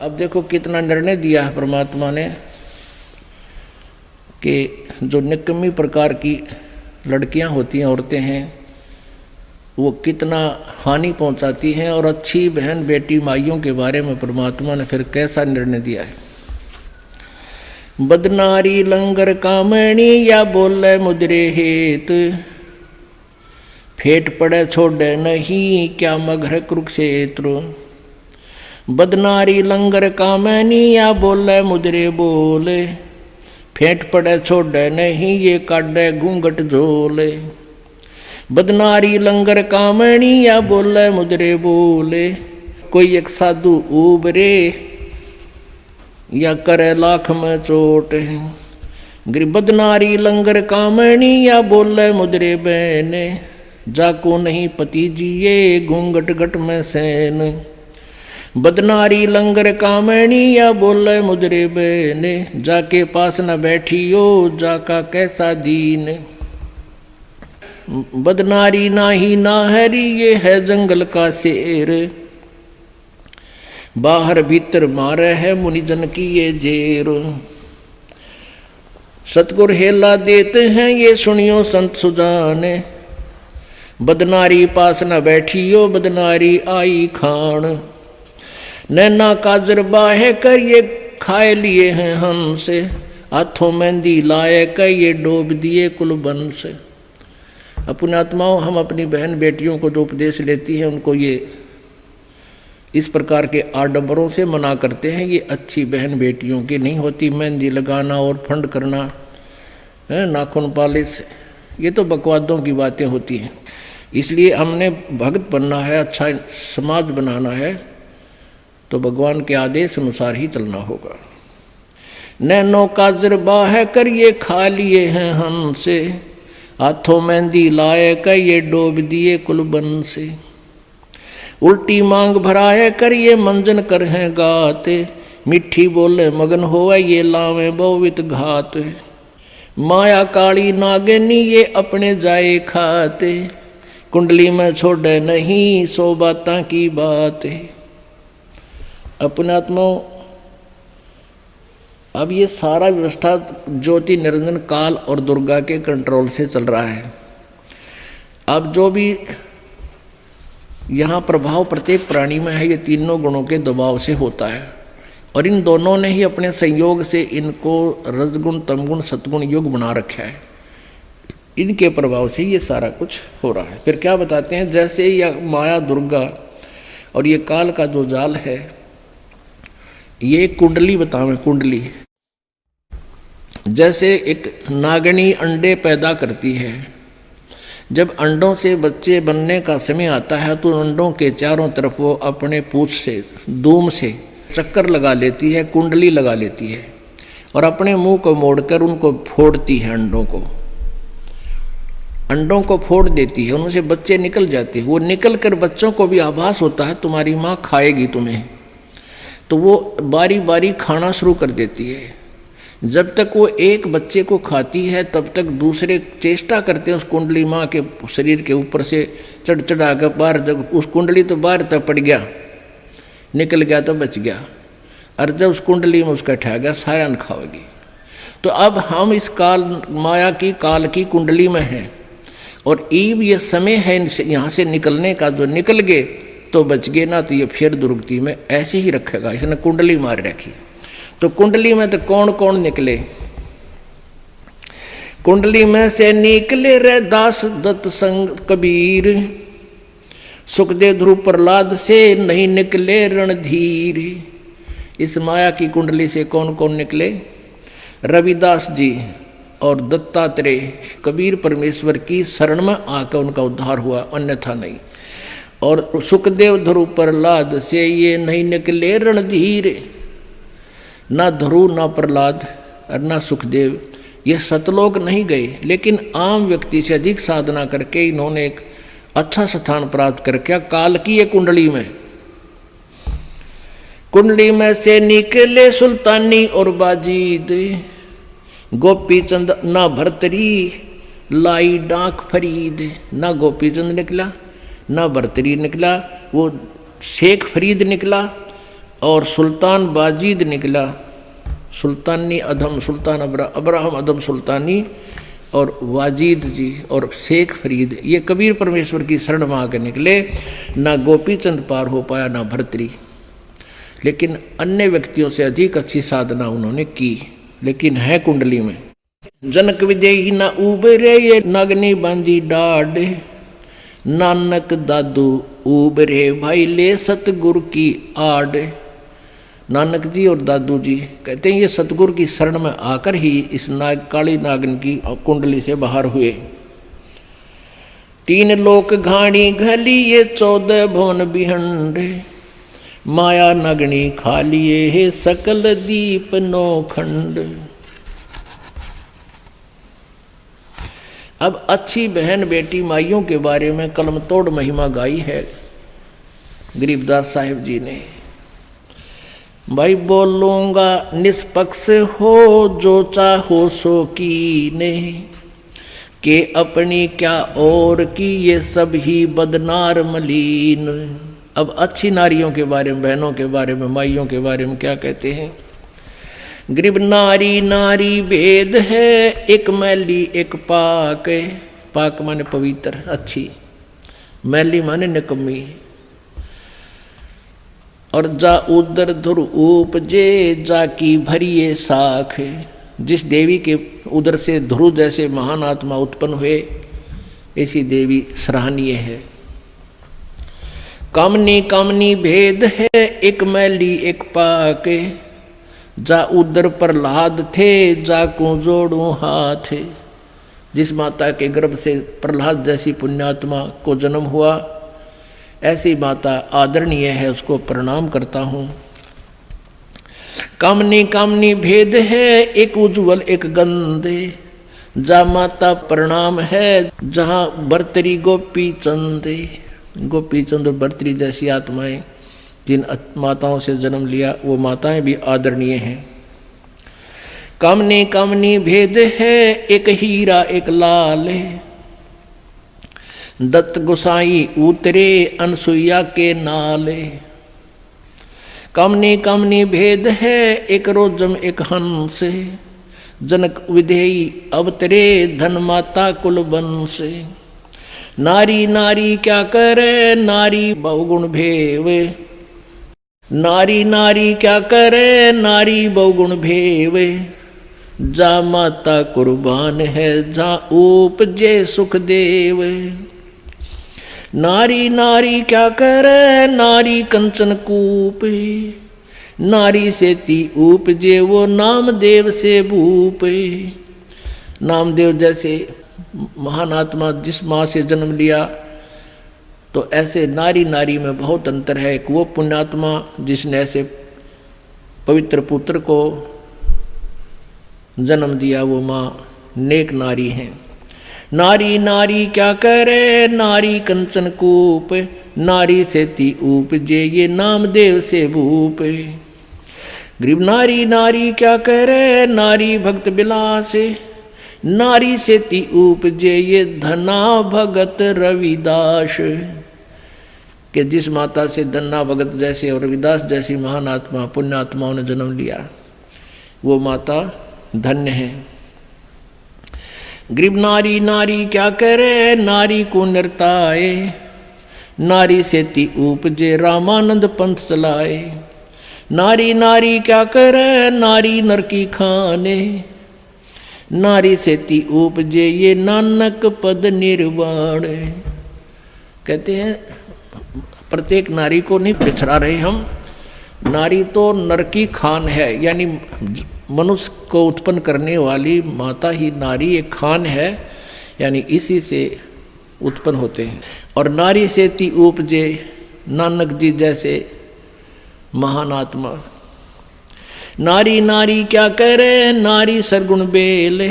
अब देखो कितना निर्णय दिया है परमात्मा ने कि जो निकम्मी प्रकार की लड़कियां होती हैं, औरतें हैं, वो कितना हानि पहुंचाती हैं। और अच्छी बहन बेटी माइयों के बारे में परमात्मा ने फिर कैसा निर्णय दिया है। बदनारी लंगर कामणी या बोले मुद्रे हेत, फेट पड़े छोड़े नहीं क्या मगर कुरुक्षेत्र। बदनारी लंगर कामनी या बोले मुद्रे बोले, फेंट पड़े छोड़े नहीं ये काटे घूंघट झोले। बदनारी लंगर कामणी या बोले मुद्रे बोले, कोई एक साधु उबरे या करे लाख में चोट। बदनारी लंगर कामणी या बोले मुद्रे बहने, जाको नहीं पति जिए घूंघट घट में सैन। बदनारी लंगर कामणी या बोले मुद्रे बहने, जाके पास न बैठियो जाका कैसा दीन। बदनारी नाही नाहरी ये है जंगल का शेर, बाहर भीतर मारे है मुनिजन की ये जेर। सतगुर हेला देते हैं ये सुनियो संत सुजाने, बदनारी पास न बैठियो बदनारी आई खान। नैना काजर बाहे कर ये खाए लिए हैं हंस, हाथों मेहंदी लाए कर ये डोब दिए कुलबन से। अपने आत्माओं, हम अपनी बहन बेटियों को जो उपदेश लेती हैं उनको ये इस प्रकार के आडंबरों से मना करते हैं। ये अच्छी बहन बेटियों की नहीं होती। मेहंदी लगाना और फंड करना, नाखून पालिश, ये तो बकवादों की बातें होती हैं। इसलिए हमने भक्त बनना है, अच्छा समाज बनाना है, तो भगवान के आदेश अनुसार ही चलना होगा। नैनो काजर बाह कर ये खा लिए हैं हमसे, हाथों मेहंदी लाए कर ये डोब दिए कुलबन से। उल्टी मांग भराए कर ये मंजन कर हैं गाते, मिठी बोले मगन होवे ये लावे बहुवित घात। माया काली नागिनी ये अपने जाए खाते, कुंडली में छोड़े नहीं सो बातां की बात। अपने आत्माओं, अब ये सारा व्यवस्था ज्योति निरंजन काल और दुर्गा के कंट्रोल से चल रहा है। अब जो भी यहाँ प्रभाव प्रत्येक प्राणी में है, ये तीनों गुणों के दबाव से होता है। और इन दोनों ने ही अपने संयोग से इनको रजगुण तमगुण सतगुण युग बना रखा है। इनके प्रभाव से ये सारा कुछ हो रहा है। फिर क्या बताते हैं, जैसे यह माया दुर्गा और ये काल का जो जाल है, ये कुंडली बतावें। कुंडली जैसे एक नागिनी अंडे पैदा करती है, जब अंडों से बच्चे बनने का समय आता है तो अंडों के चारों तरफ वो अपने पूंछ से, दूम से चक्कर लगा लेती है, कुंडली लगा लेती है, और अपने मुंह को मोड़कर उनको फोड़ती है। अंडों को फोड़ देती है, उनसे बच्चे निकल जाते हैं। वो निकल कर बच्चों को भी आभास होता है तुम्हारी माँ खाएगी तुम्हें, तो वो बारी बारी खाना शुरू कर देती है। जब तक वो एक बच्चे को खाती है तब तक दूसरे चेष्टा करते हैं उस कुंडली माँ के शरीर के ऊपर से चढ़ चढ़ा कर बाहर, जब उस कुंडली तो बाहर तक पड़ गया, निकल गया तो बच गया, और जब उस कुंडली में उसका ठा गया सारा न खाओगी। तो अब हम इस काल माया की काल की कुंडली में हैं, और ईब ये समय है यहाँ से निकलने का। जो निकल गए तो बच गए, ना तो ये फिर दुर्गति में ऐसे ही रखेगा। इसने कुंडली मार रखी। तो कुंडली में तो कौन कौन निकले? कुंडली में से निकले रे दास दत्त संग कबीर, सुखदेव ध्रुव प्रहलाद से नहीं निकले रणधीर। इस माया की कुंडली से कौन कौन निकले? रविदास जी और दत्तात्रेय, कबीर परमेश्वर की शरण में आकर उनका उद्धार हुआ, अन्यथा नहीं। और सुखदेव ध्रुव प्रहलाद से ये नहीं निकले रणधीर। ना ध्रुव, ना प्रहलाद और ना सुखदेव ये सतलोक नहीं गए, लेकिन आम व्यक्ति से अधिक साधना करके इन्होंने एक अच्छा स्थान प्राप्त करके काल की एक कुंडली में। कुंडली में से निकले सुल्तानी और बाजीद, गोपी चंद ना भरतरी लाई डाक फरीद। ना गोपी चंद निकला, ना भरतरी निकला, वो शेख फरीद निकला, और सुल्तान बाजीद निकला, सुल्तानी अधम सुल्तान अब्राहम अधम सुल्तानी और वाजीद जी और शेख फरीद, ये कबीर परमेश्वर की शरण मांग के निकले। ना गोपी चंद पार हो पाया ना भर्तरी, लेकिन अन्य व्यक्तियों से अधिक अच्छी साधना उन्होंने की, लेकिन है कुंडली में। जनक विदेही ना उबरे ये नागनी बांधी डाढ़, नानक दादू उबरे भाई ले सतगुरु की आड़। नानक जी और दादू जी कहते हैं ये सतगुरु की शरण में आकर ही इस काली नागन की कुंडली से बाहर हुए। 3 लोक घाणी घली ये 14 भवन बिहंड, माया नगनी खा लिए है सकल दीप नौखंड। अब अच्छी बहन बेटी माइयों के बारे में कलम तोड़ महिमा गाई है गरीबदास साहिब जी ने। भाई बोलूंगा निष्पक्ष हो जो चाहो सो कीने, के अपनी क्या और की ये सब ही बदनार मलीन। अब अच्छी नारियों के बारे में, बहनों के बारे में, माइयों के बारे में क्या कहते हैं? गरीब नारी नारी भेद है, एक मैली एक पाक। पाक माने पवित्र अच्छी, मैली माने निकम्मी। और जा उदर धुर उपजे जाकी भरिए साख। जिस देवी के उदर से ध्रुव जैसे महान आत्मा उत्पन्न हुए, ऐसी देवी सराहनीय है। कामनी कामनी भेद है, एक मैली एक पाक। जा उदर प्रहलाद थे, जाको जोड़ू हाथ। जिस माता के गर्भ से प्रहलाद जैसी पुण्यात्मा को जन्म हुआ, ऐसी माता आदरणीय है, उसको प्रणाम करता हूँ। कामनी कामनी भेद है, एक उज्ज्वल एक गंधे। जा माता प्रणाम है, जहाँ बर्तरी गोपी चंदे। गोपी चंद और बर्तरी जैसी आत्माएं जिन माताओं से जन्म लिया, वो माताएं भी आदरणीय हैं। कामनी कामनी भेद है, एक हीरा एक लाल। दत्त गोसाई उतरे अनसुईया के नाले। कामनी कामनी भेद है, एक रोजम एक हंस। जनक विधेयी अवतरे, धन माता कुल वंश। नारी नारी क्या करे, नारी बहुगुण भेव। नारी नारी क्या करे, नारी बहुगुण भेव। जा माता कुर्बान है, जा उपजे सुखदेव। नारी नारी क्या करे, नारी कंचन कूप। नारी से ती उपजे, वो नामदेव से भूप। नामदेव जैसे महान आत्मा जिस माँ से जन्म लिया, तो ऐसे नारी नारी में बहुत अंतर है। एक वो पुण्यात्मा जिसने ऐसे पवित्र पुत्र को जन्म दिया, वो माँ नेक नारी हैं। नारी नारी क्या करे, नारी कंचन कूप। नारी से ती उपजे, ये नामदेव से भूप। गरीब नारी नारी क्या करे, नारी भक्त बिलास। नारी से ती उपजे, ये धना भगत रविदास। कि जिस माता से धन्ना भगत जैसे और रविदास जैसी महान आत्मा पुण्यात्माओं ने जन्म लिया, वो माता धन्य है। गरीब नारी नारी क्या करे, नारी को नृताए। नारी से ती उपजे, रामानंद पंथ चलाए। नारी नारी क्या करे, नारी नर की खाने। नारी से ती उपजे, ये नानक पद निर्वाण। कहते हैं प्रत्येक नारी को नहीं बिछड़ा रहे हम। नारी तो नर की खान है, यानी मनुष्य को उत्पन्न करने वाली माता ही नारी एक खान है, यानी इसी से उत्पन्न होते हैं। और नारी से ती उपजे, नानक जी जैसे महान आत्मा। नारी नारी क्या करे, नारी सरगुण बेले।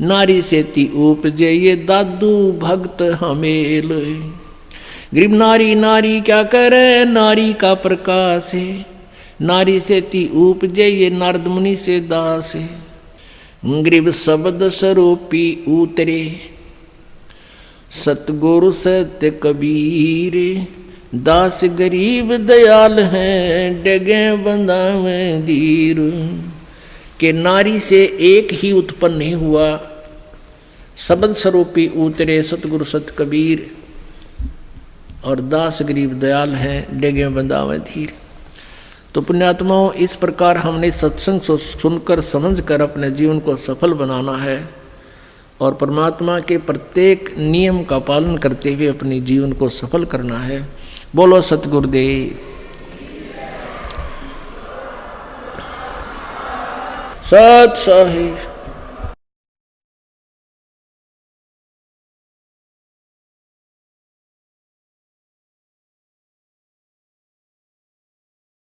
नारी से ती उपजे, ये दादू भक्त हमेल। गरीब नारी नारी क्या करे, नारी का प्रकाश है। नारी से ती उपजे, ये नारद मुनि से दास। गरीब शब्द स्वरूपी उतरे, सतगुरु सत्य कबीर। दास गरीब दयाल हैं, डगे बंदावे धीर। के नारी से एक ही उत्पन्न नहीं हुआ, शब्द स्वरूपी उतरे सतगुरु सत कबीर। और दास गरीब दयाल हैं, डेगे बंदावे धीर। तो पुण्यात्माओं, इस प्रकार हमने सत्संग सुनकर समझकर अपने जीवन को सफल बनाना है और परमात्मा के प्रत्येक नियम का पालन करते हुए अपने जीवन को सफल करना है। बोलो सतगुरुदेव। सत साहिब।